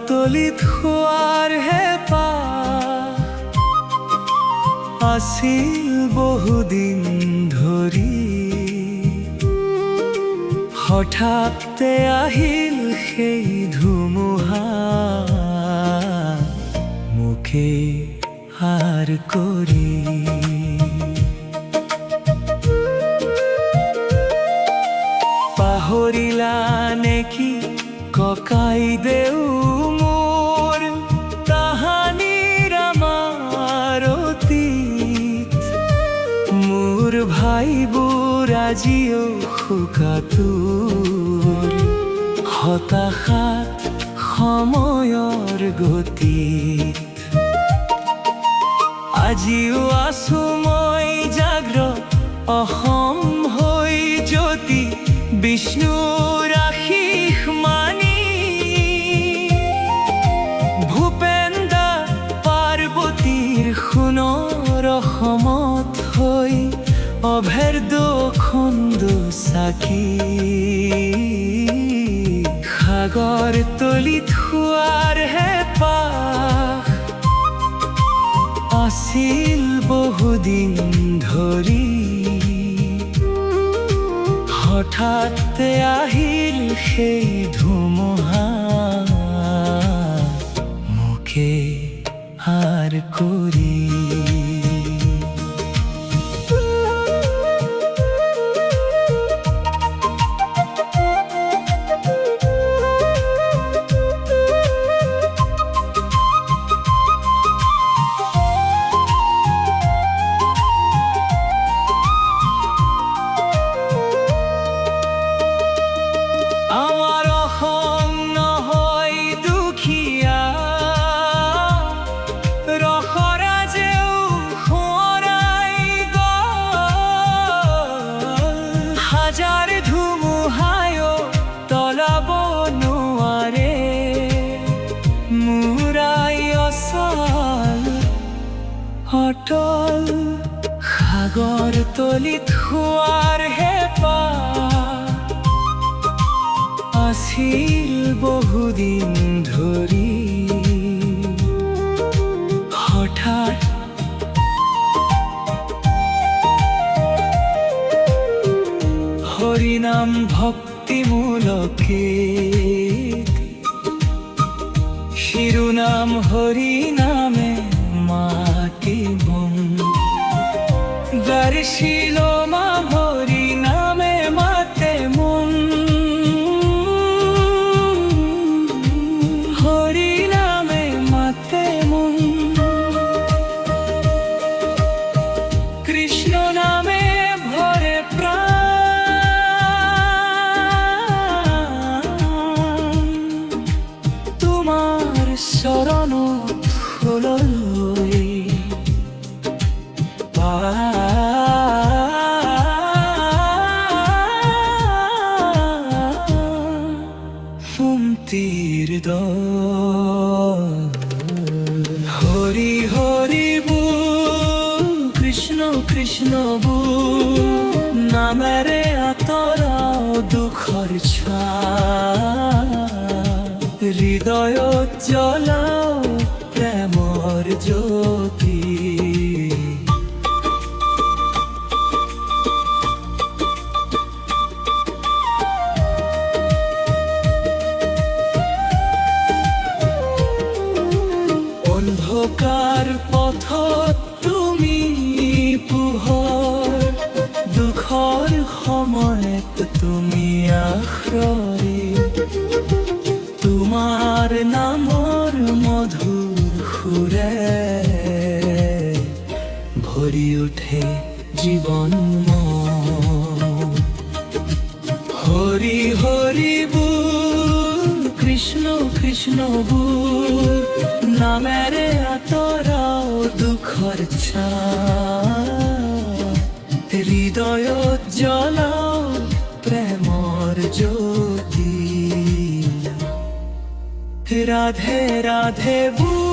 তলিত খোৱাৰ হেঁপাহ আছিল বহুদিন ধৰি, হঠাতে আহিল সেই ধুমুহা, মোকে হার কৰি। পাহৰিলা নেকি ককাইদেউ মোৰ তাহানিৰ আমাৰ অতীত, মোৰ ভাইবোৰ আজিও শোকাতুৰ, হতাশাত সময়ৰ গতিত। আজিও আছো মই জাগ্ৰত অসম হৈ জ্যোতি, বিষ্ণুৰ আশীষ মানি, ভূপেন্দা পাৰ্বতীৰ সোণৰ অসমত হৈ অভেদ্য খণ্ড চাকি। সাগৰ তলিত শোৱাৰ হেঁপাহ আছিল বহুদিন ধৰি, হঠাতে আহিল সেই ধুমুহা, মোকে হার কৰি। হাজাৰ ধুমুহায়ো তলাব নোৱাৰে মুৰাই অচল অটল। সাগৰ তলিত শোৱাৰ হেঁপাহ আছিল বহুদিন ধৰি, হঠাৎ হরিনাম ভক্তিমূলকে শিরোনাম হরিনামে মাতিবম, গারশিল মা হরিনামে মাতে মন, হরিনামে মাতে মন। কৃষ্ণ নামে ভরে প্রাণ, তোমার শরণ ফুললৈ ফুমতিৰ হৰি হৰি বুল, কৃষ্ণ কৃষ্ণ বুল, নামেৰে আঁতৰাও দুখৰ ছাঁ, হৃদয়ত জ্বলাও প্ৰেমৰ জ্যোতি। অন্ধকার পথত তুমি পোহৰ, দুখৰ সময়ত তুমি আশ্ৰয়, তোমাৰ নামৰ মধুৰ সুৰে ভৰি উঠে জীৱন মন। হৰি হৰি বুল, কৃষ্ণ কৃষ্ণ বুল, নামেৰে আঁতৰাও দুখৰ ছাঁ, হৃদয়ত জ্বলাও প্ৰেমৰ জ্যোতি। রাধে রাধে বুল।